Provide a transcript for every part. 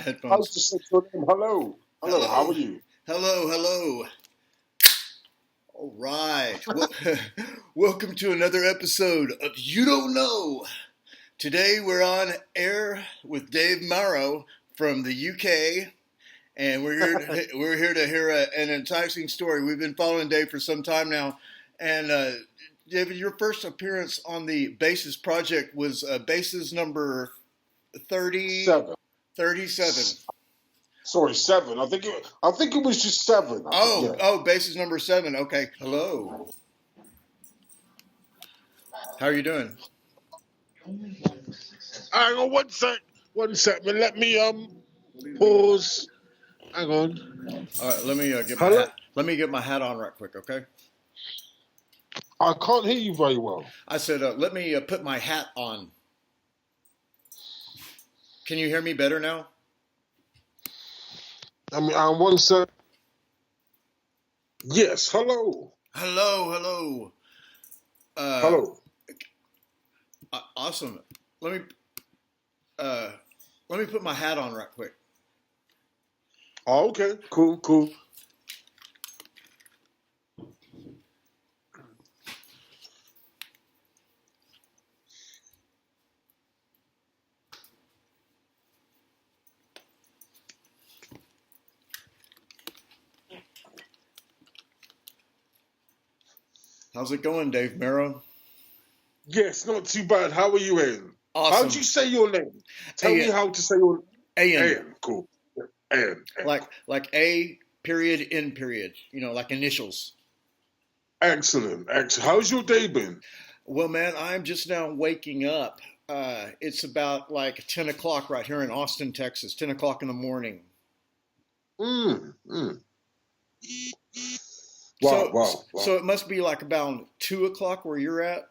I headphones. just said to him, hello. Hello, how are you? Hello. All right. Well, welcome to another episode of You Don't Know. Today we're on air with Dave Marrow from the UK, and we're here to hear an enticing story. We've been following Dave for some time now, and David, your first appearance on the Bases project was Bases number 37. Sorry, 7. I think it was just 7. Bases number 7. Okay. Hello. How are you doing? Hang on, 1 sec. Let me pause. Hang on. All right. Let me get my Hello? hat. Let me get my hat on right quick. Okay. I can't hear you very well. I said, let me put my hat on. Can you hear me better now? I mean, 1 sec. Yes, hello. Hello. Hello. Awesome. Let me put my hat on right quick. Oh, okay. Cool. How's it going, Dave Marrow? Yes, not too bad. How are you, Ayin? Awesome. How do you say your name? Tell me how to say your name. Ayin. Cool. Ayin. Like A period, N period. You know, like initials. Excellent. How's your day been? Well, man, I'm just now waking up. It's about like 10 o'clock right here in Austin, Texas. 10 o'clock in the morning. Wow. So it must be like about 2 o'clock where you're at?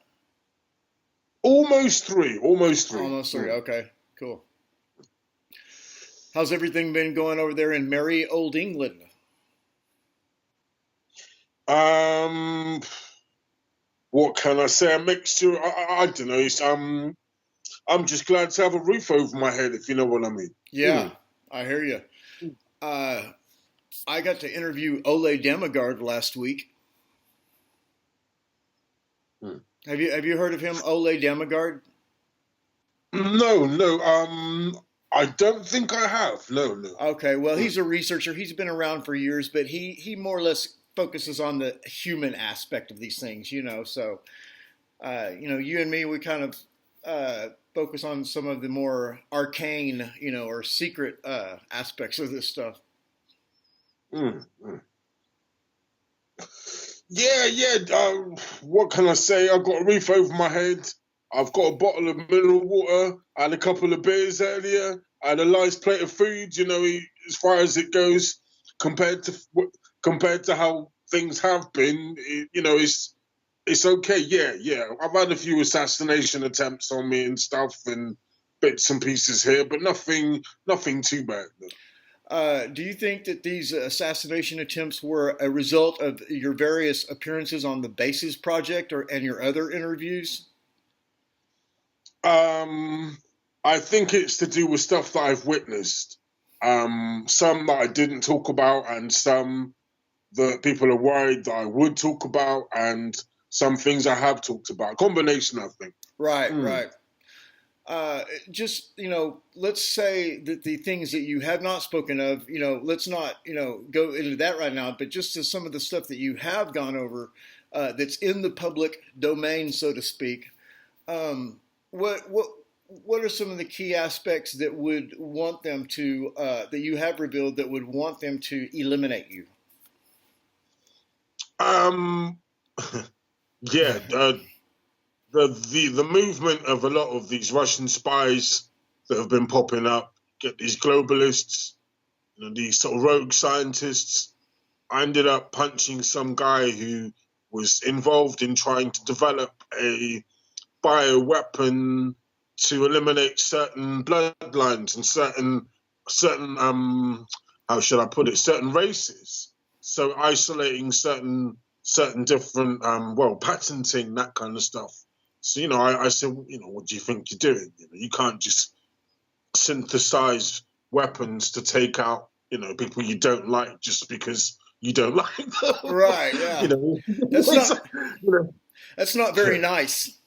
Almost 3. Almost 3. Okay, cool. How's everything been going over there in merry old England? What can I say? A mixture. I don't know. I'm just glad to have a roof over my head, if you know what I mean. Yeah, I hear you. I got to interview Ole Demigard last week. Have you heard of him, Ole Demigard? No. I don't think I have. No. Okay, well, he's a researcher. He's been around for years, but he more or less focuses on the human aspect of these things, you know. So, you and me, we kind of focus on some of the more arcane, or secret aspects of this stuff. Yeah. What can I say? I've got a roof over my head. I've got a bottle of mineral water. I had a couple of beers earlier. I had a nice plate of food. As far as it goes, compared to how things have been, it's okay. Yeah. I've had a few assassination attempts on me and stuff, and bits and pieces here, but nothing too bad. No. Do you think that these assassination attempts were a result of your various appearances on the Bases project and your other interviews? I think it's to do with stuff that I've witnessed. Some that I didn't talk about, and some that people are worried that I would talk about, and some things I have talked about. A combination, I think. Right. Just, let's say that the things that you have not spoken of, let's not, go into that right now, but just to some of the stuff that you have gone over that's in the public domain, so to speak. What are some of the key aspects that would want them to, that you have revealed that would want them to eliminate you? Yeah, the movement of a lot of these Russian spies that have been popping up, get these globalists, these sort of rogue scientists. I ended up punching some guy who was involved in trying to develop a bioweapon to eliminate certain bloodlines and certain how should I put it, certain races. So isolating certain different patenting that kind of stuff. So I said, what do you think you're doing? You can't just synthesize weapons to take out, people you don't like just because you don't like them. Right, yeah. That's not that's not very nice.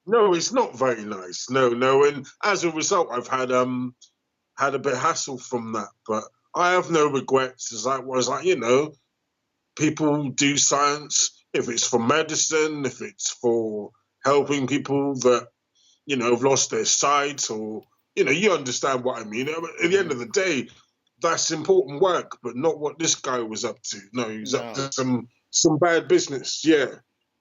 No, it's not very nice. No, and as a result, I've had a bit of hassle from that, but I have no regrets. As I was like, people do science. If it's for medicine, if it's for helping people that have lost their sight, or you understand what I mean. At the end of the day, that's important work, but not what this guy was up to. No, he was up to some bad business. Yeah.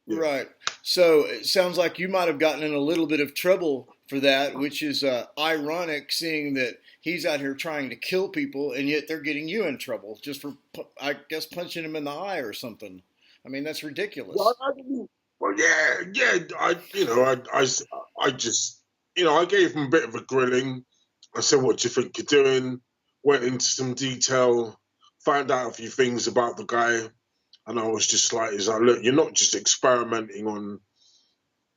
Right. So it sounds like you might have gotten in a little bit of trouble for that, which is ironic, seeing that he's out here trying to kill people, and yet they're getting you in trouble just for, I guess, punching him in the eye or something. I mean, that's ridiculous. Well, yeah. I just, I gave him a bit of a grilling. I said, "What do you think you're doing?" Went into some detail, found out a few things about the guy. And I was just like, look, you're not just experimenting on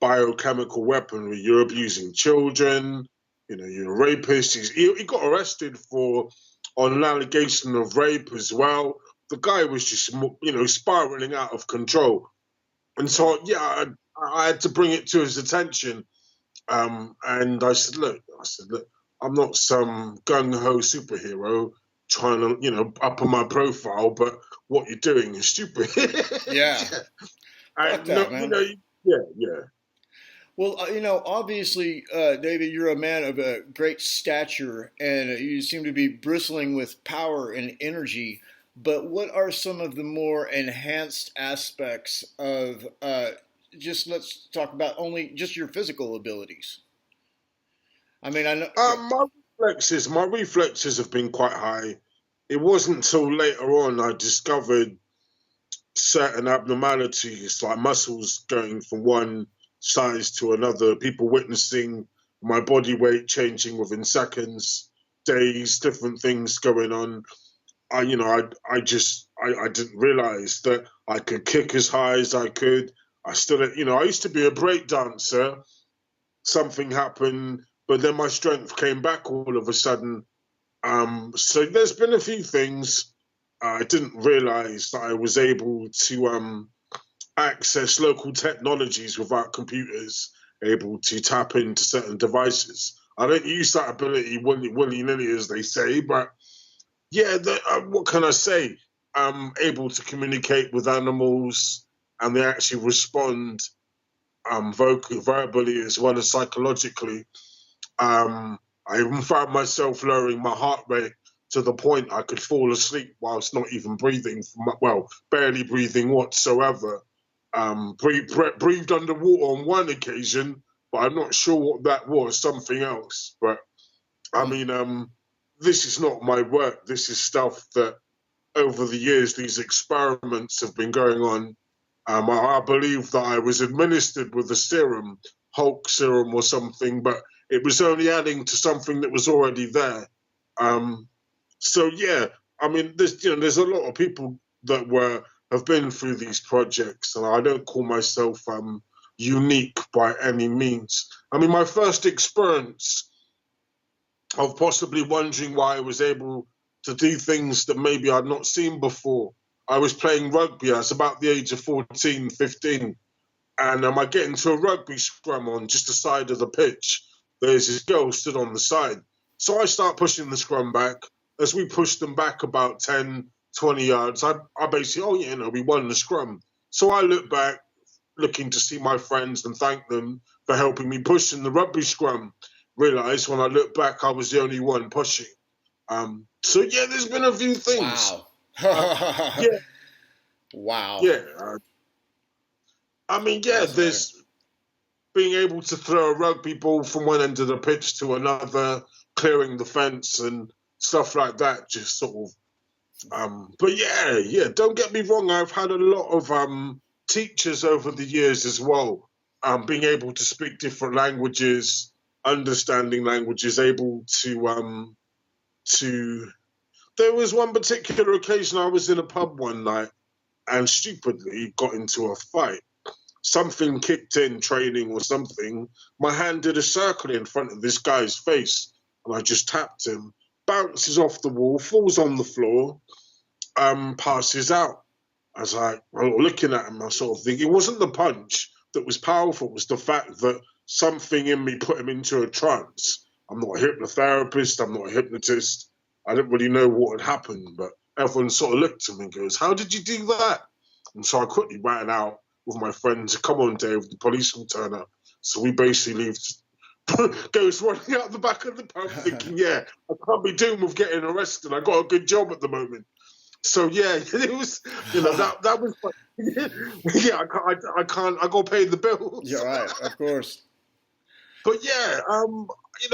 biochemical weaponry. You're abusing children. You're a rapist. He got arrested on an allegation of rape as well. The guy was just, spiraling out of control. And so, yeah, I had to bring it to his attention. And I said, look, I'm not some gung-ho superhero trying to, up on my profile, but what you're doing is stupid. Yeah. Man. Yeah. Well, obviously, David, you're a man of a great stature, and you seem to be bristling with power and energy. But what are some of the more enhanced aspects of let's talk about only just your physical abilities? I mean, I know my reflexes have been quite high. It wasn't until later on I discovered certain abnormalities, like muscles going from one size to another, people witnessing my body weight changing within seconds, days, different things going on. I didn't realize that I could kick as high as I could. I used to be a break dancer. Something happened, but then my strength came back all of a sudden. So there's been a few things. I didn't realize that I was able to access local technologies without computers, able to tap into certain devices. I don't use that ability willy-nilly, as they say, but yeah, what can I say? I'm able to communicate with animals, and they actually respond verbally as well as psychologically. I even found myself lowering my heart rate to the point I could fall asleep whilst not even breathing, barely breathing whatsoever. Breathed underwater on one occasion, but I'm not sure what that was, something else. But I mean, this is not my work. This is stuff that over the years, these experiments have been going on. I believe that I was administered with a serum, Hulk serum or something, but it was only adding to something that was already there. So yeah, I mean, there's a lot of people that have been through these projects, and I don't call myself unique by any means. I mean, my first experience of possibly wondering why I was able to do things that maybe I'd not seen before. I was playing rugby. I was about the age of 14, 15. And I get into a rugby scrum on just the side of the pitch. There's this girl stood on the side. So I start pushing the scrum back. As we push them back about 10, 20 yards, I basically, we won the scrum. So I look back, looking to see my friends and thank them for helping me push in the rugby scrum. Realised when I look back, I was the only one pushing. So yeah, there's been a few things. Wow. Yeah. Wow. Yeah. I mean, yeah, there's being able to throw a rugby ball from one end of the pitch to another, clearing the fence and stuff like that, just sort of. But yeah, don't get me wrong. I've had a lot of teachers over the years as well, being able to speak different languages, understanding languages, able to. There was one particular occasion I was in a pub one night and stupidly got into a fight. Something kicked in, training or something. My hand did a circle in front of this guy's face, and I just tapped him. bounces off the wall, falls on the floor, passes out. I was like, looking at him, I sort of think it wasn't the punch that was powerful, it was the fact that something in me put him into a trance. I'm not a hypnotherapist, I'm not a hypnotist. I didn't really know what had happened, but everyone sort of looked at me and goes, "How did you do that?" And so I quickly ran out with my friends. "Come on, Dave, the police will turn up." So we basically goes running out the back of the pub thinking, yeah, I can't be doing with getting arrested. I got a good job at the moment. So yeah, it was, that was, yeah, I can't, I got to pay the bills. Yeah, right, of course. But yeah,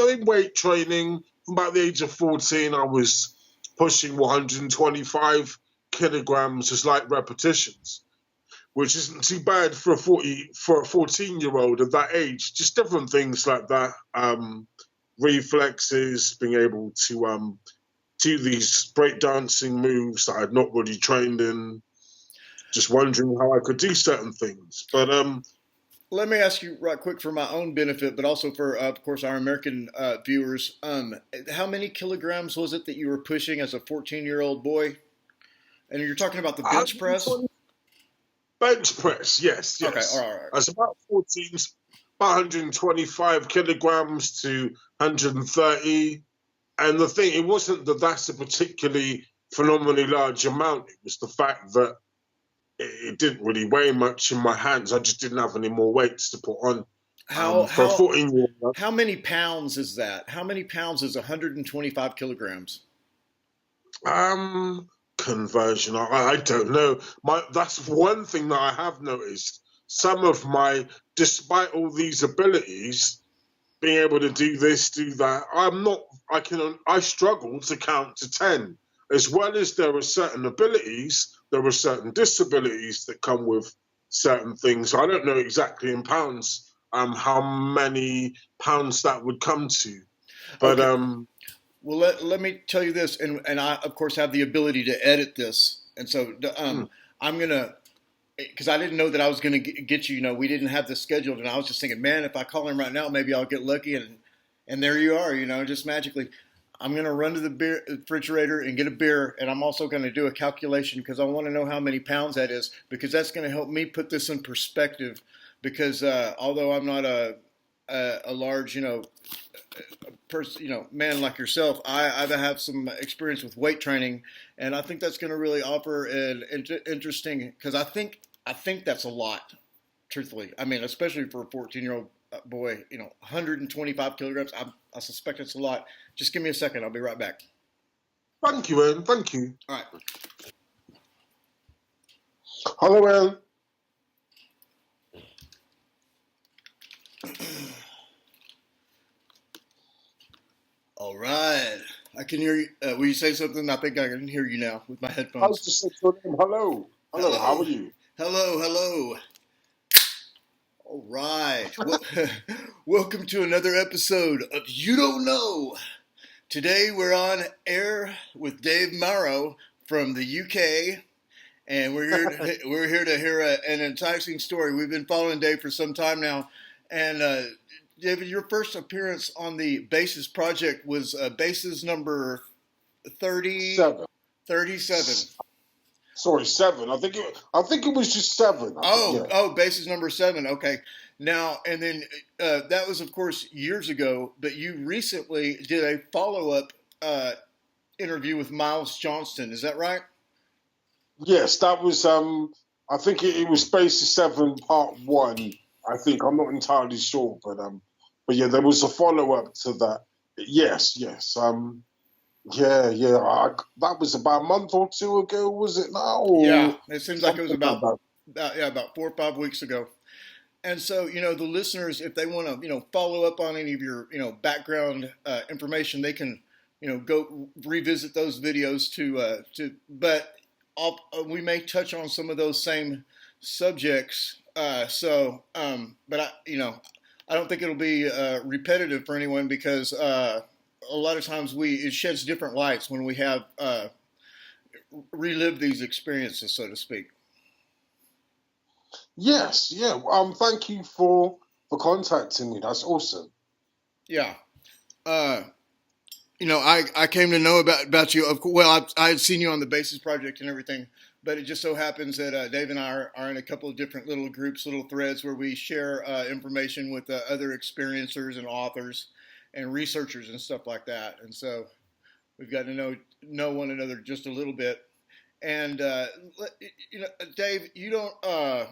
in weight training, from about the age of 14, I was pushing 125 kilograms as light repetitions, which isn't too bad for a 14-year-old at that age. Just different things like that, reflexes, being able to do these breakdancing moves that I'd not really trained in. Just wondering how I could do certain things, but let me ask you right quick for my own benefit, but also for, of course, our American viewers. How many kilograms was it that you were pushing as a 14-year-old boy? And you're talking about the bench press? Bench press, yes. Okay, all right. I was about 14, about 125 kilograms to 130. And the thing, it wasn't that that's a particularly phenomenally large amount. It was the fact that it didn't really weigh much in my hands. I just didn't have any more weights to put on. For a 14-year-old. How many pounds is that? How many pounds is 125 kilograms? Conversion, I don't know. That's one thing that I have noticed. Some of despite all these abilities, being able to do this, do that, I struggle to count to 10. As well as there are certain abilities, there are certain disabilities that come with certain things. I don't know exactly in pounds how many pounds that would come to. But okay. Well, let me tell you this, and I, of course, have the ability to edit this. And so I'm going to, because I didn't know that I was going to get you, we didn't have this scheduled. And I was just thinking, man, if I call him right now, maybe I'll get lucky. And there you are, just magically. I'm going to run to the refrigerator and get a beer. And I'm also going to do a calculation because I want to know how many pounds that is, because that's going to help me put this in perspective. Because although I'm not a large, man like yourself, I have some experience with weight training, and I think that's going to really offer an interesting, because I think that's a lot, truthfully. I mean, especially for a 14-year-old boy, 125 kilograms. I suspect it's a lot. Just give me a second. I'll be right back. Thank you, Aaron. Thank you. All right. Hello, Aaron. All right. I can hear you. Will you say something? I think I can hear you now with my headphones. I was just saying your name. Hello. Hello. How are you? Hello. All right. Welcome to another episode of You Don't Know. Today we're on air with Dave Marrow from the UK, and we're here to hear an enticing story. We've been following Dave for some time now, and David, your first appearance on the Bases Project was Bases number 37. Sorry, 7. I think it was just 7. Bases number 7. Okay. Now, and then that was, of course, years ago, but you recently did a follow-up interview with Miles Johnston. Is that right? Yes, that was, I think it was Bases 7 Part 1. I think, I'm not entirely sure, but yeah, there was a follow-up to that. Yes. That was about a month or two ago, was it now? Or yeah, it seems like it was about 4 or 5 weeks ago. And so, the listeners, if they want to, follow up on any of your, background information, they can, go revisit those videos but we may touch on some of those same subjects. But I don't think it'll be repetitive for anyone, because a lot of times it sheds different lights when we have relived these experiences, so to speak. Yes, yeah. Thank you for contacting me. That's awesome. Yeah. I came to know about you. Well, I had seen you on the Basis Project and everything, but it just so happens that Dave and I are in a couple of different little groups, little threads where we share information with other experiencers and authors and researchers and stuff like that. And so we've got to know one another just a little bit. And Dave, you don't.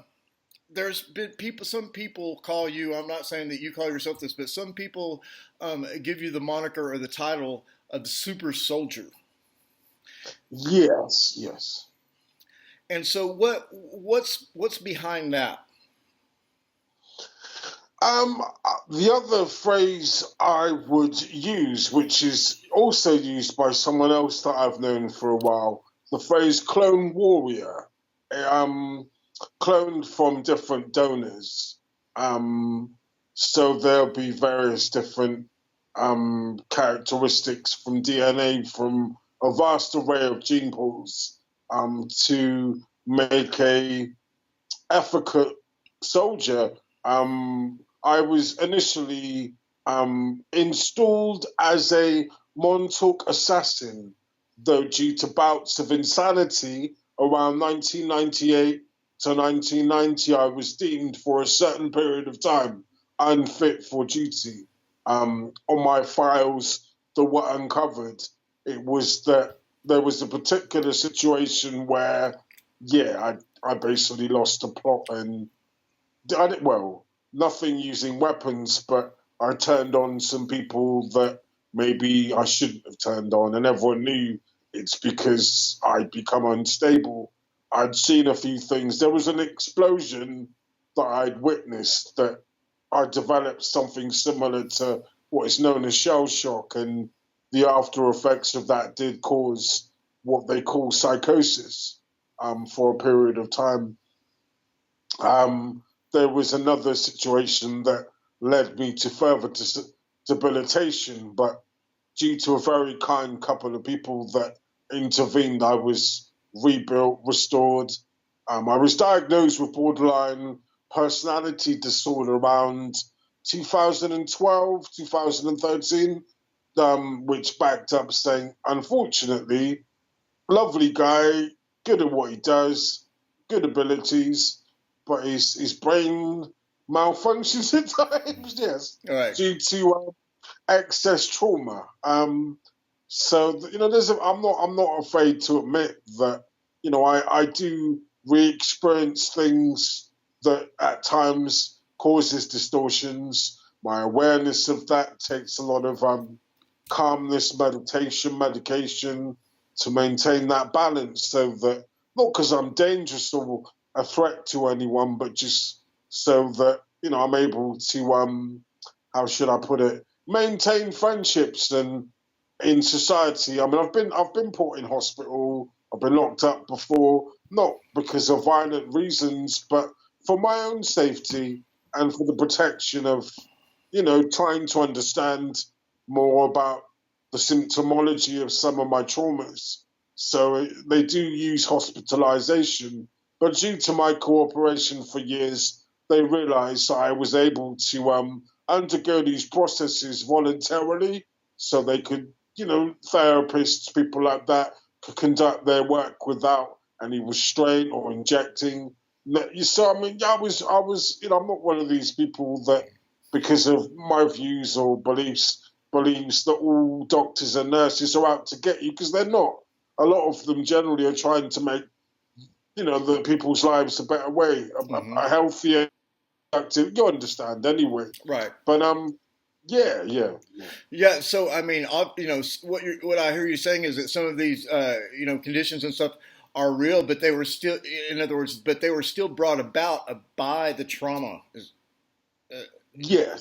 There's been people. Some people call you. I'm not saying that you call yourself this, but some people give you the moniker or the title of the super soldier. Yes. And so, what's behind that? The other phrase I would use, which is also used by someone else that I've known for a while, the phrase clone warrior. Cloned from different donors. So there'll be various different characteristics from DNA from a vast array of gene pools to make a efficient soldier. I was initially installed as a Montauk assassin, though due to bouts of insanity around 1998 to 1990, I was deemed for a certain period of time unfit for duty. On my files that were uncovered, it was that there was a particular situation where, I basically lost the plot and did it well. Nothing using weapons, but I turned on some people that maybe I shouldn't have turned on, and everyone knew it's because I'd become unstable. I'd seen a few things. There was an explosion that I'd witnessed that I developed something similar to what is known as shell shock, and the after effects of that did cause what they call psychosis for a period of time. There was another situation that led me to further debilitation, but due to a very kind couple of people that intervened, I was rebuilt, restored. I was diagnosed with borderline personality disorder around 2012, 2013, which backed up saying, unfortunately, lovely guy, good at what he does, good abilities, but his brain malfunctions at times, yes, Right. due to excess trauma. So I'm not afraid to admit that I do re-experience things that at times causes distortions. My awareness of that takes a lot of calmness, medication to maintain that balance, so that not because I'm dangerous or a threat to anyone, but just so that I'm able to how should I put it, maintain friendships and in society. I mean, I've been put in hospital. I've been locked up before, not because of violent reasons, but for my own safety and for the protection of, trying to understand more about the symptomology of some of my traumas. So they do use hospitalization, but due to my cooperation for years, they realized I was able to undergo these processes voluntarily, so they could, therapists, people like that, could conduct their work without any restraint or injecting. So I mean, I was, I'm not one of these people that, because of my views or beliefs, believes that all doctors and nurses are out to get you, because they're not. A lot of them generally are trying to make, the people's lives a better way, a healthier, active. You understand anyway, Right. But yeah. So I mean, what I hear you saying is that some of these conditions and stuff are real, but they were still, in other words, but they were still brought about by the trauma. Yeah.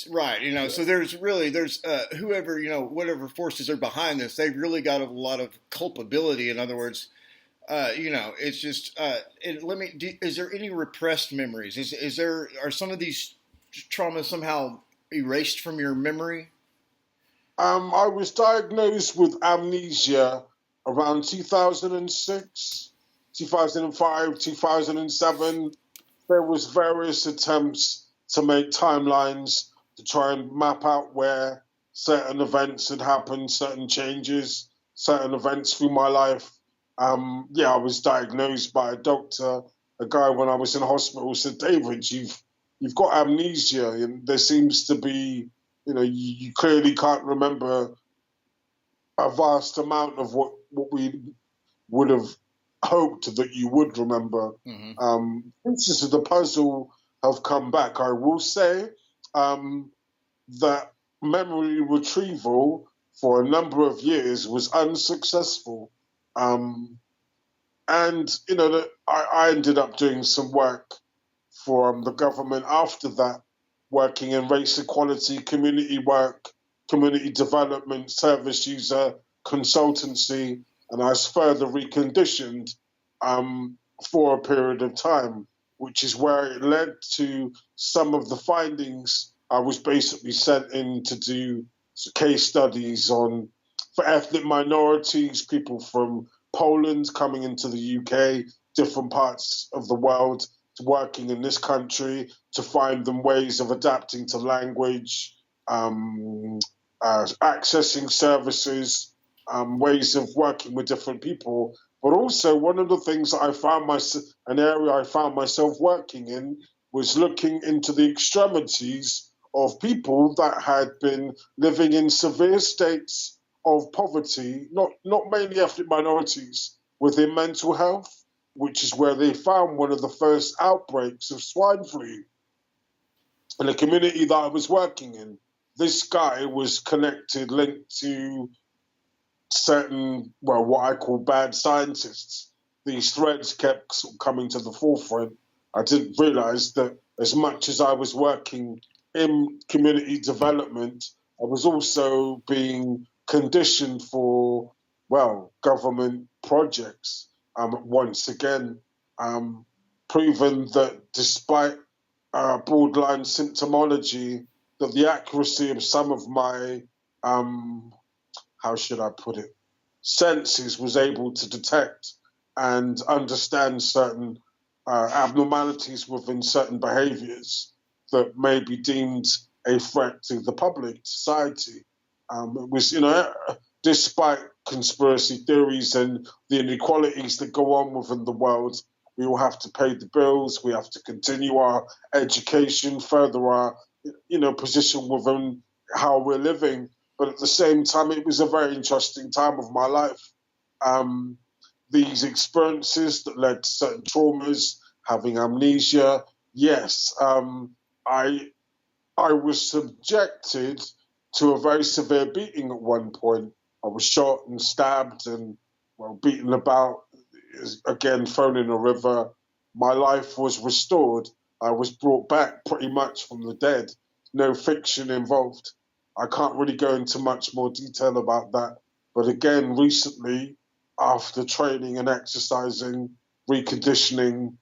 Right. So there's whoever, whatever forces are behind this, they've really got a lot of culpability. In other words, it's just, is there any repressed memories? Are some of these traumas somehow erased from your memory? I was diagnosed with amnesia around 2006, 2005, 2007. There was various attempts to make timelines to try and map out where certain events had happened, certain changes, certain events through my life. I was diagnosed by a doctor. A guy when I was in hospital said, "David, you've got amnesia, and there seems to be, you clearly can't remember a vast amount of what we would have hoped that you would remember." Pieces of the puzzle have come back. I will say that memory retrieval for a number of years was unsuccessful. I ended up doing some work for the government after that, working in race equality, community work, community development, service user, consultancy, and I was further reconditioned for a period of time, which is where it led to some of the findings. I was basically sent in to do case studies for ethnic minorities, people from Poland coming into the UK, different parts of the world, working in this country, to find them ways of adapting to language, accessing services, ways of working with different people. But also, one of the things that an area I found myself working in, was looking into the extremities of people that had been living in severe states of poverty, not mainly ethnic minorities, within mental health, which is where they found one of the first outbreaks of swine flu in the community that I was working in. This guy was linked to certain, what I call bad scientists. These threads kept sort of coming to the forefront. I didn't realize that as much as I was working in community development, I was also being conditioned for, government projects. Once again, proven that despite borderline symptomology, that the accuracy of some of my, how should I put it, senses was able to detect and understand certain abnormalities within certain behaviors that may be deemed a threat to the public, society. It was, despite conspiracy theories and the inequalities that go on within the world, we all have to pay the bills, we have to continue our education, further our, position within how we're living. But at the same time, it was a very interesting time of my life. These experiences that led to certain traumas, having amnesia, yes, I was subjected to a very severe beating at one point. I was shot and stabbed and, beaten about, again, thrown in a river. My life was restored. I was brought back pretty much from the dead. No fiction involved. I can't really go into much more detail about that. But again, recently, after training and exercising, reconditioning,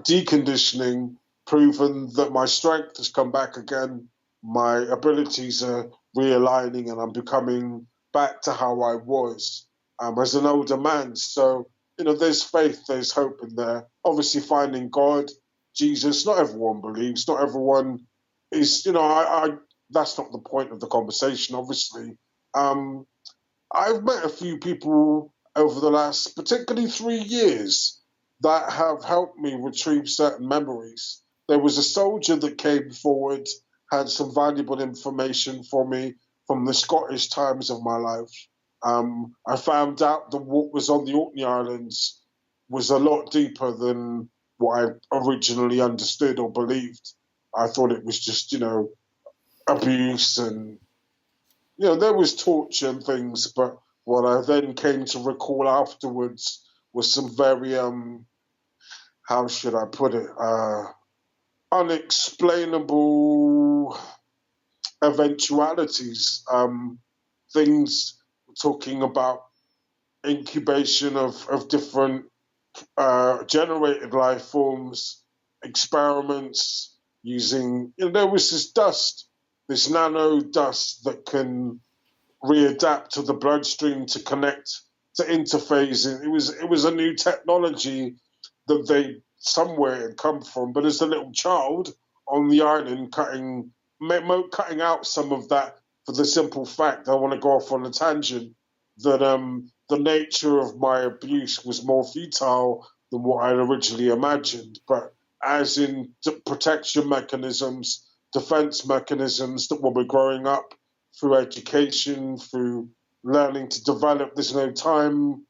deconditioning, proven that my strength has come back again, my abilities are realigning, and I'm becoming back to how I was as an older man. So, there's faith, there's hope in there. Obviously, finding God, Jesus, not everyone believes, not everyone is, that's not the point of the conversation, obviously. I've met a few people over the last, particularly 3 years, that have helped me retrieve certain memories. There was a soldier that came forward, had some valuable information for me from the Scottish times of my life. I found out that what was on the Orkney Islands was a lot deeper than what I originally understood or believed. I thought it was just, abuse and, there was torture and things, but what I then came to recall afterwards was some very, how should I put it, unexplainable eventualities, things talking about incubation of different generated life forms, experiments using, there was this dust, this nano dust that can readapt to the bloodstream to connect, to interface. It was a new technology that they somewhere had come from. But as a little child on the island, cutting out some of that for the simple fact, I want to go off on a tangent, that the nature of my abuse was more futile than what I'd originally imagined. But as in protection mechanisms, defense mechanisms, that when we're growing up, through education, through learning to develop, there's no time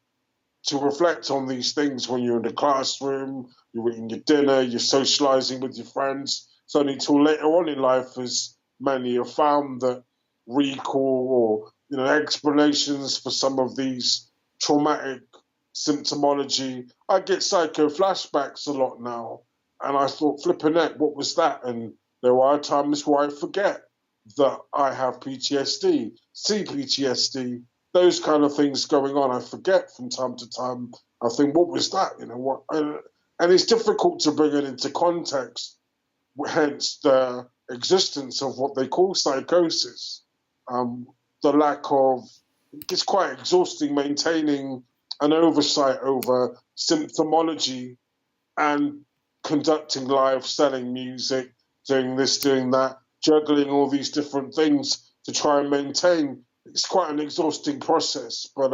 to reflect on these things when you're in the classroom, you're eating your dinner, you're socializing with your friends. It's only until later on in life, as many have found, that recall or explanations for some of these traumatic symptomology. I get psycho flashbacks a lot now, and I thought, flipping it, what was that? And there are times where I forget that I have PTSD, CPTSD, those kind of things going on. I forget from time to time. I think, what was that? What? And it's difficult to bring it into context, hence the existence of what they call psychosis. The lack of, it's quite exhausting maintaining an oversight over symptomology and conducting live, selling music, doing this, doing that, juggling all these different things to try and maintain. It's quite an exhausting process, but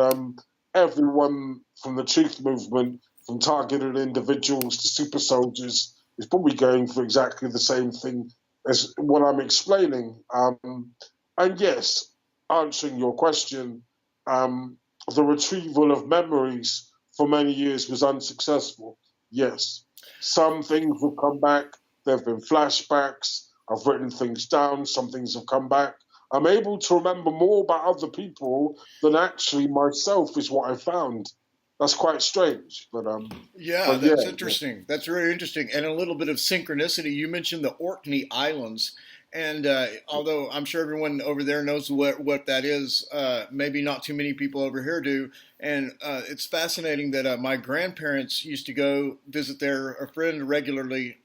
everyone from the truth movement, from targeted individuals to super soldiers, is probably going for exactly the same thing as what I'm explaining. And yes, answering your question, the retrieval of memories for many years was unsuccessful. Yes, some things will come back. There have been flashbacks. I've written things down. Some things have come back. I'm able to remember more about other people than actually myself, is what I found. That's quite strange, but that's interesting. Yeah. That's very interesting, and a little bit of synchronicity. You mentioned the Orkney Islands, and although I'm sure everyone over there knows what that is, maybe not too many people over here do. And it's fascinating that my grandparents used to go visit a friend regularly,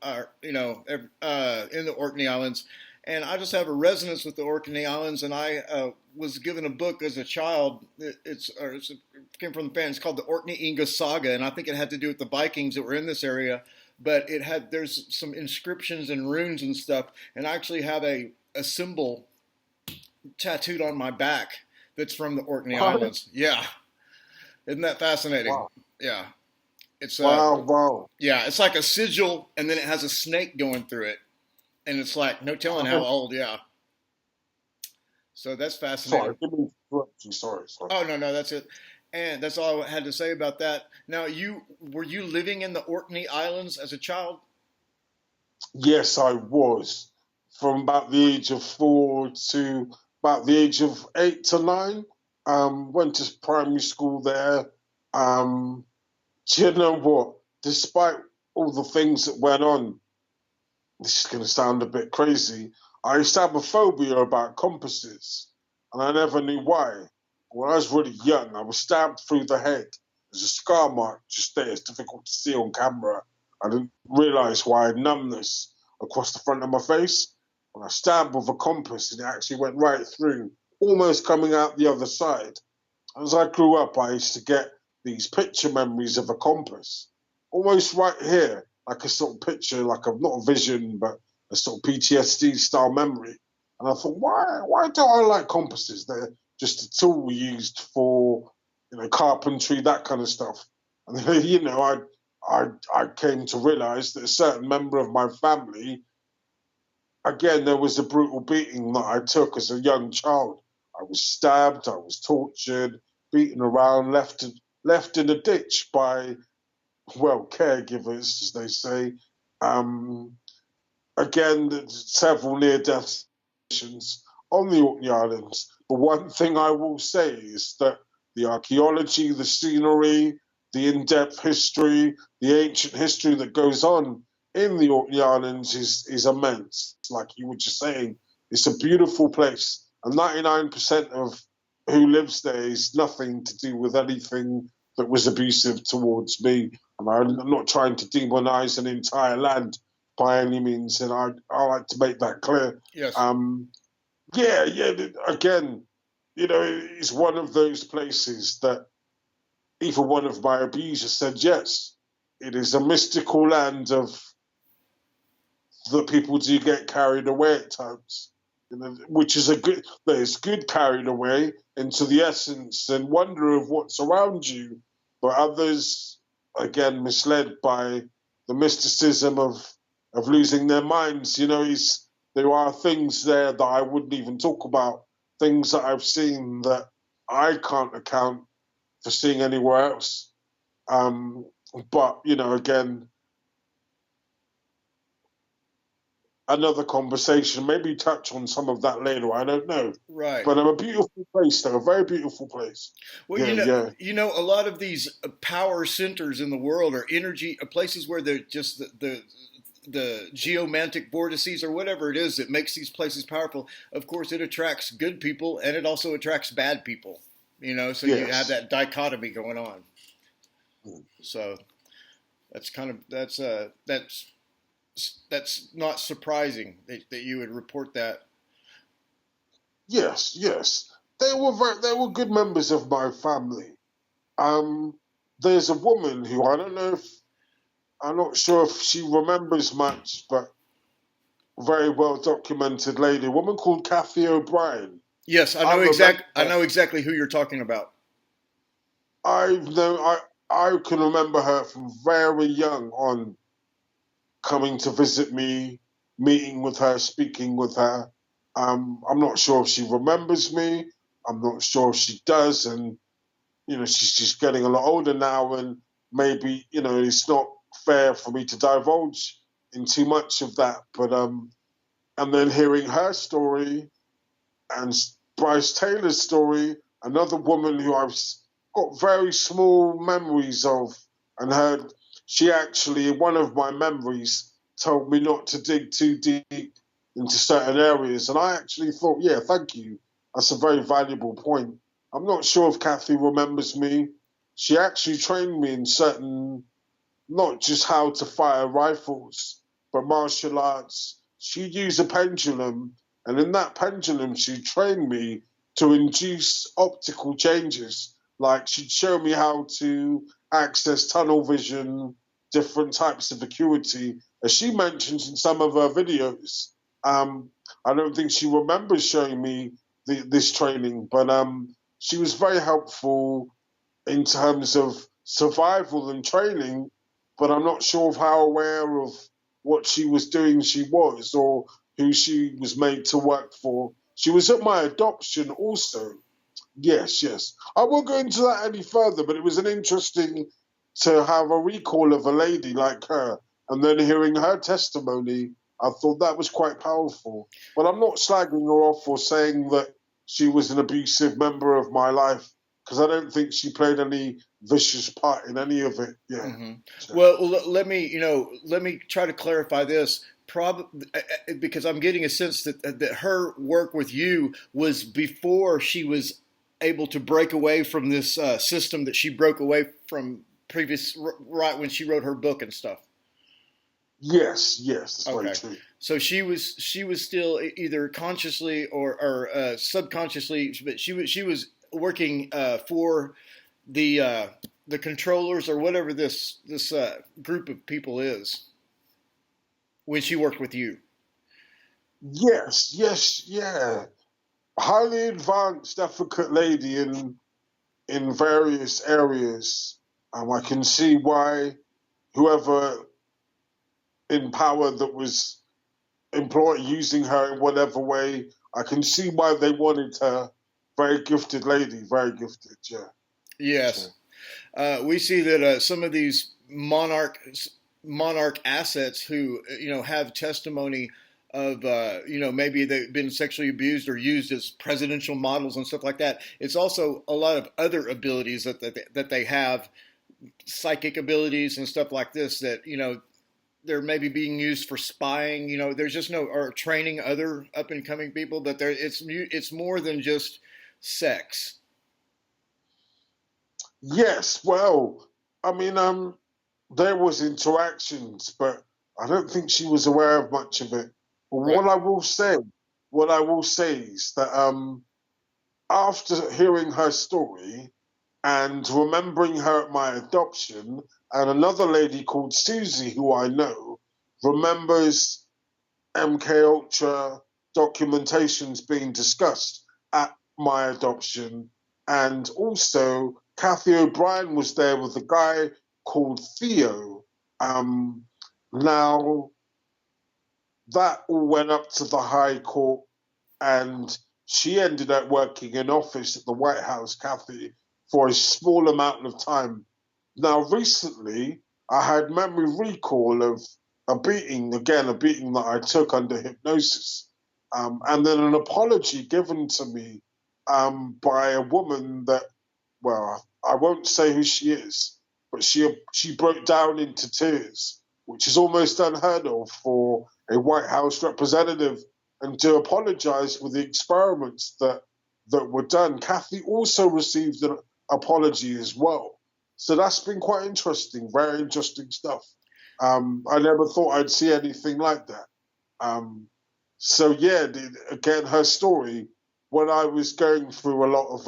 in the Orkney Islands. And I just have a resonance with the Orkney Islands, and I was given a book as a child. It came from the fan. It's called the Orkney Inga Saga, and I think it had to do with the Vikings that were in this area. But there's some inscriptions and runes and stuff, and I actually have a symbol tattooed on my back that's from the Orkney Islands. Yeah, isn't that fascinating? Wow. Yeah, it's wow. Yeah, it's like a sigil, and then it has a snake going through it. And it's like, no telling how old, yeah. So that's fascinating. Sorry. Oh, no, that's it. And that's all I had to say about that. Now, were you living in the Orkney Islands as a child? Yes, I was. From about the age of 4 to about the age of 8 to 9. Went to primary school there. Do you know what? Despite all the things that went on, this is going to sound a bit crazy, I used to have a phobia about compasses, and I never knew why. When I was really young, I was stabbed through the head. There's a scar mark just there. It's difficult to see on camera. I didn't realise why I had numbness across the front of my face. When I stabbed with a compass, and it actually went right through, almost coming out the other side. As I grew up, I used to get these picture memories of a compass, almost right here, like a sort of picture, not a vision, but a sort of PTSD style memory. And I thought, why don't I like compasses? They're just a tool we used for, carpentry, that kind of stuff. And then, I came to realize that a certain member of my family, again, there was a brutal beating that I took as a young child. I was stabbed, I was tortured, beaten around, left in a ditch by, caregivers, as they say. Again, several near-death situations on the Orkney Islands. But one thing I will say is that the archaeology, the scenery, the in-depth history, the ancient history that goes on in the Orkney Islands is immense. Like you were just saying, it's a beautiful place. And 99% of who lives there is nothing to do with anything that was abusive towards me. And I'm not trying to demonize an entire land by any means, and I like to make that clear. Yes. Again, it's one of those places that even one of my abusers said, yes, it is a mystical land of that people do get carried away at times. which is that is good carried away into the essence and wonder of what's around you, but others, again, misled by the mysticism of losing their minds. There are things there that I wouldn't even talk about, things that I've seen that I can't account for seeing anywhere else. But, again, another conversation, maybe touch on some of that later, I don't know. Right. But a beautiful place, though, a very beautiful place. Well, a lot of these power centers in the world are energy places where they're just the geomantic vortices or whatever it is that makes these places powerful. Of course, it attracts good people and it also attracts bad people. So yes. You have that dichotomy going on. So that's not surprising that you would report that. Yes. They were good members of my family. There's a woman who I'm not sure if she remembers much, but very well documented lady, a woman called Kathy O'Brien. Yes, I know exactly who you're talking about. I can remember her from very young on, coming to visit me, meeting with her, speaking with her. I'm not sure if she remembers me. I'm not sure if she does. And, she's just getting a lot older now. And maybe, it's not fair for me to divulge in too much of that. But, and then hearing her story and Bryce Taylor's story, another woman who I've got very small memories of and heard. She actually, in one of my memories, told me not to dig too deep into certain areas. And I actually thought, yeah, thank you. That's a very valuable point. I'm not sure if Kathy remembers me. She actually trained me in certain, not just how to fire rifles, but martial arts. She'd use a pendulum, and in that pendulum, she'd train me to induce optical changes. Like, she'd show me how to access tunnel vision, different types of acuity. As she mentions in some of her videos, I don't think she remembers showing me this training, but she was very helpful in terms of survival and training, but I'm not sure of how aware of what she was doing she was, or who she was made to work for. She was at my adoption also. Yes. I won't go into that any further, but it was an interesting to have a recall of a lady like her, and then hearing her testimony, I thought that was quite powerful. But I'm not slagging her off or saying that she was an abusive member of my life, because I don't think she played any vicious part in any of it. Yeah. Mm-hmm. So. Well, let me try to clarify this. Because I'm getting a sense that her work with you was before she was able to break away from this system that she broke away from right when she wrote her book and stuff. Yes, that's very true. So she was still either consciously or subconsciously, but she was working for the controllers or whatever this group of people is when she worked with you. Yes, yeah. Highly advanced, delicate lady in various areas. I can see why whoever in power that was using her in whatever way, I can see why they wanted her. Very gifted lady, very gifted, yeah. Yes. We see that some of these monarch assets who, have testimony of, maybe they've been sexually abused or used as presidential models and stuff like that. It's also a lot of other abilities that they have, psychic abilities and stuff like this that, they're maybe being used for spying. There's just or training other up and coming people. That it's more than just sex. Yes, well, I mean, there was interactions, but I don't think she was aware of much of it. But right. What I will say is that after hearing her story and remembering her at my adoption, and another lady called Susie, who I know, remembers MKULTRA, documentations being discussed at my adoption. And also, Kathy O'Brien was there with a guy called Theo. Now, that all went up to the High Court, and she ended up working in office at the White House, Kathy, for a small amount of time. Now, recently, I had memory recall of a beating that I took under hypnosis, and then an apology given to me by a woman that, well, I won't say who she is, but she broke down into tears, which is almost unheard of for a White House representative, and to apologize for the experiments that were done. Kathy also received an apology as well. So that's been quite interesting, very interesting stuff. I never thought I'd see anything like that. So yeah, again, her story, when I was going through a lot of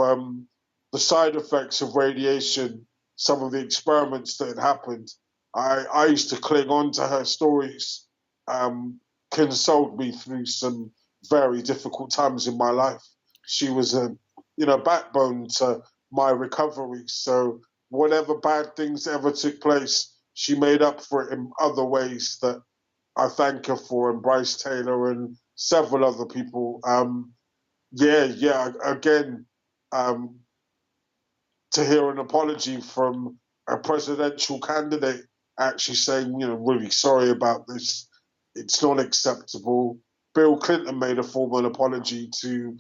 the side effects of radiation, some of the experiments that had happened, I used to cling on to her stories, consoled me through some very difficult times in my life. She was a backbone to my recovery. So whatever bad things ever took place, she made up for it in other ways that I thank her for, and Bryce Taylor and several other people. Again, to hear an apology from a presidential candidate actually saying, really sorry about this, it's not acceptable. Bill Clinton made a formal apology to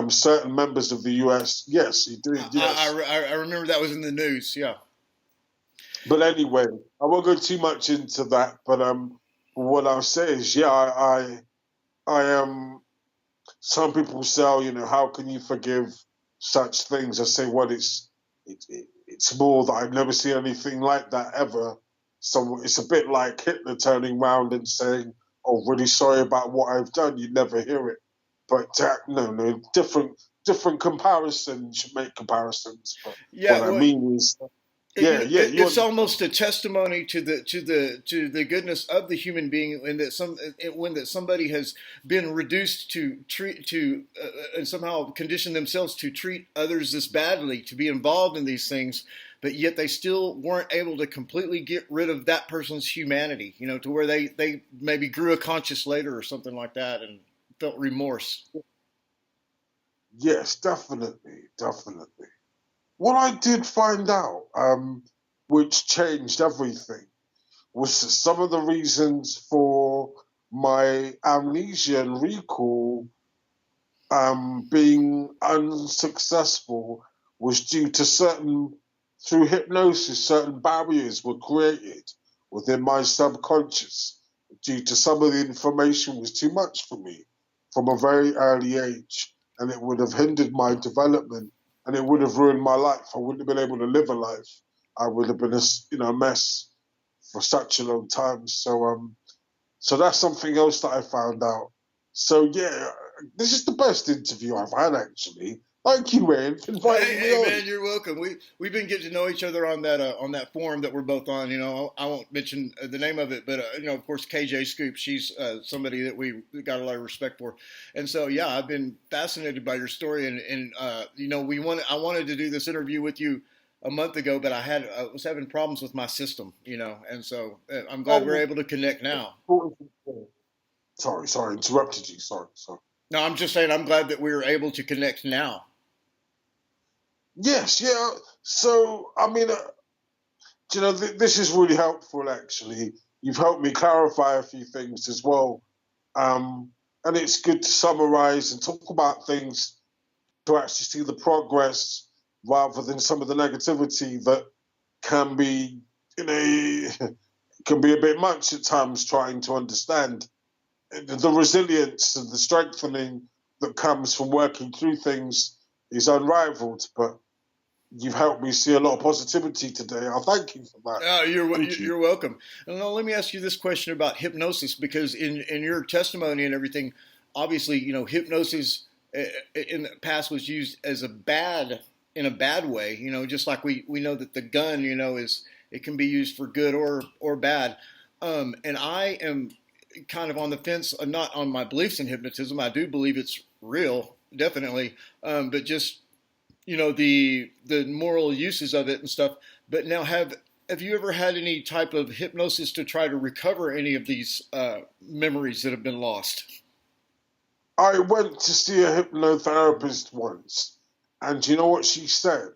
certain members of the U.S. Yes, he did. Yes, I remember that was in the news. Yeah. But anyway, I won't go too much into that. But what I'll say is, I am. Some people say, how can you forgive such things? I say, well, it's more that I've never seen anything like that ever. So it's a bit like Hitler turning around and saying, "Oh, really sorry about what I've done." You never hear it, but no, different comparisons. You make comparisons, but Yeah. what I mean is, it's almost a testimony to the goodness of the human being, when that somebody has been reduced to treat and somehow conditioned themselves to treat others this badly, to be involved in these things, but yet they still weren't able to completely get rid of that person's humanity, to where they maybe grew a conscience later or something like that and felt remorse. Yes, definitely. What I did find out, which changed everything, was that some of the reasons for my amnesia and recall being unsuccessful was due to through hypnosis, certain barriers were created within my subconscious due to some of the information was too much for me from a very early age, and it would have hindered my development, and it would have ruined my life. I wouldn't have been able to live a life. I would have been a mess for such a long time. So that's something else that I found out. So yeah, this is the best interview I've had, actually. Thank you, Ian, for inviting me on. Man, you're welcome. We've been getting to know each other on that forum that we're both on. I won't mention the name of it, but of course, KJ Scoop. She's somebody that we got a lot of respect for, and so yeah, I've been fascinated by your story, and I wanted to do this interview with you a month ago, but I was having problems with my system, and so I'm glad we're able to connect now. Sorry, interrupted you. Sorry. No, I'm just saying I'm glad that we were able to connect now. Yes, yeah. So, I mean, this is really helpful, actually. You've helped me clarify a few things as well. And it's good to summarize and talk about things to actually see the progress rather than some of the negativity that can be, can be a bit much at times trying to understand. The resilience and the strengthening that comes from working through things is unrivaled, but you've helped me see a lot of positivity today. I thank you for that. You're welcome. And now let me ask you this question about hypnosis, because in your testimony and everything, obviously, hypnosis in the past was used as in a bad way, just like we know that the gun, it can be used for good or bad. And I am, kind of on the fence, not on my beliefs in hypnotism. I do believe it's real, definitely, but just the moral uses of it and stuff. But now, have you ever had any type of hypnosis to try to recover any of these memories that have been lost? I went to see a hypnotherapist once, and you know what she said?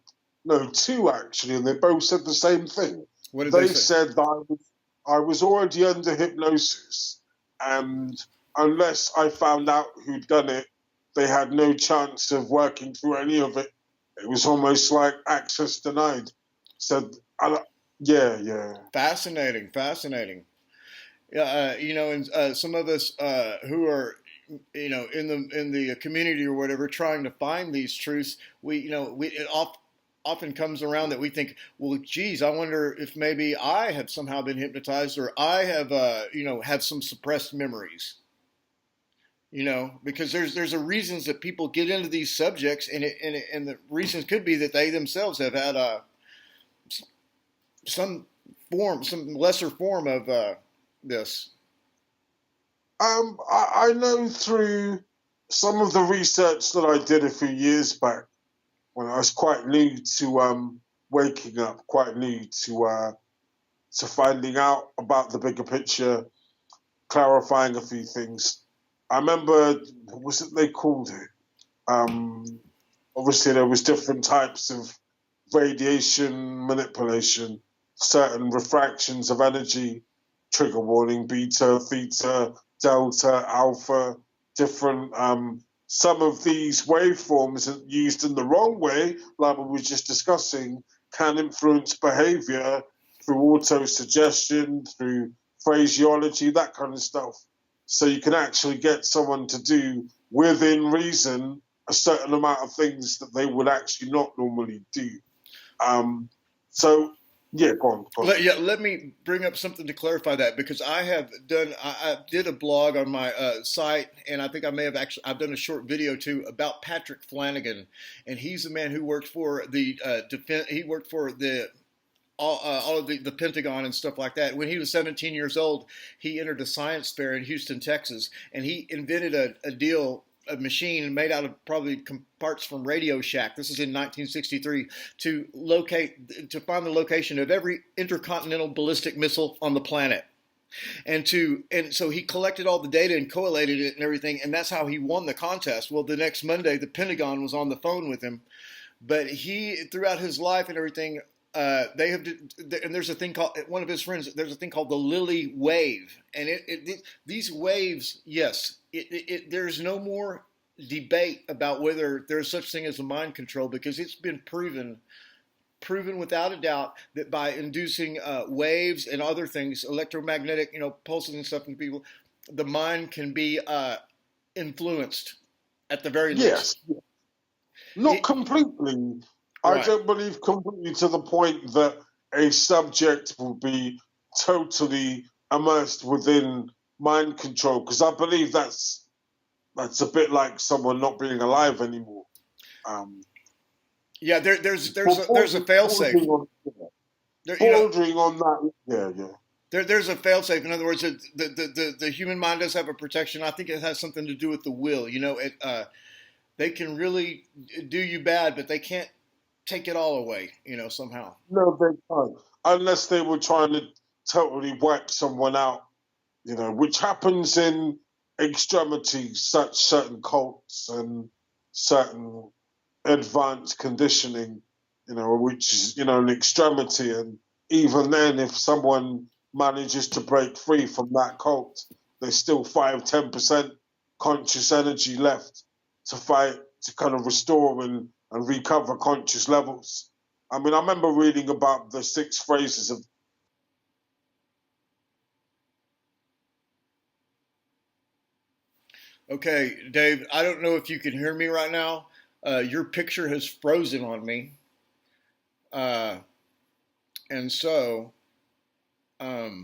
No, two actually, and they both said the same thing. What did they say? Said that I was already under hypnosis, and unless I found out who'd done it, they had no chance of working through any of it. It was almost like access denied. So, yeah. Fascinating. And some of us who are, in the community or whatever, trying to find these truths, it often comes around that we think, well, geez, I wonder if maybe I have somehow been hypnotized, or I have, have some suppressed memories. Because there's a reasons that people get into these subjects, and the reasons could be that they themselves have had some lesser form of this. I know through some of the research that I did a few years back, when I was quite new to waking up, quite new to finding out about the bigger picture, clarifying a few things. I remember, what was it they called it? Obviously, there was different types of radiation manipulation, certain refractions of energy, trigger warning, beta, theta, delta, alpha, different. Some of these waveforms used in the wrong way, like we were just discussing, can influence behavior through auto-suggestion, through phraseology, that kind of stuff. So you can actually get someone to do, within reason, a certain amount of things that they would actually not normally do. Yeah, go on. Let me bring up something to clarify that, because I did a blog on my site, and I think I've done a short video too about Patrick Flanagan, and he's the man who worked for the defense. He worked for all of the Pentagon and stuff like that. When he was 17 years old, he entered a science fair in Houston, Texas, and he invented a machine made out of probably parts from Radio Shack. This is in 1963, to find the location of every intercontinental ballistic missile on the planet. And so he collected all the data and collated it and everything, and that's how he won the contest. Well, the next Monday, the Pentagon was on the phone with him, but he, throughout his life and everything, and there's a thing called, one of his friends, there's a thing called the Lilly wave, and these waves, yes, there's no more debate about whether there's such thing as a mind control, because it's been proven without a doubt that by inducing waves and other things, electromagnetic, pulses and stuff in people, the mind can be influenced at the very least. Yes, not completely. Right. I don't believe completely to the point that a subject will be totally immersed within mind control, because I believe that's a bit like someone not being alive anymore. Yeah, there's a failsafe. Bordering on that, yeah. There's a failsafe. In other words, the human mind does have a protection. I think it has something to do with the will. They can really do you bad, but they can't take it all away, somehow. No, they can't. Unless they were trying to totally wipe someone out, which happens in extremities, such certain cults and certain advanced conditioning, which is, an extremity. And even then, if someone manages to break free from that cult, there's still 5-10% conscious energy left to fight, to kind of restore and recover conscious levels. I mean, I remember reading about the 6 phases of. Okay, Dave, I don't know if you can hear me right now. Your picture has frozen on me. And so, I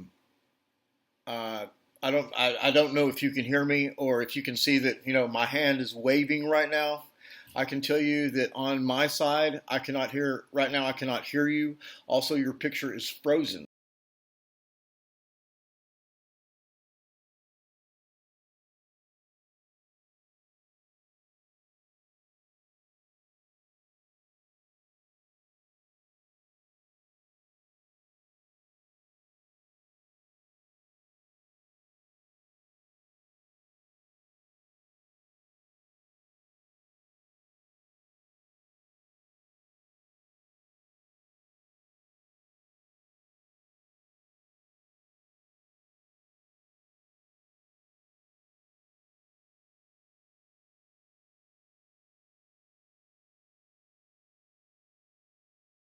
don't know if you can hear me, or if you can see that, my hand is waving right now. I can tell you that on my side, I cannot hear you. Also, your picture is frozen.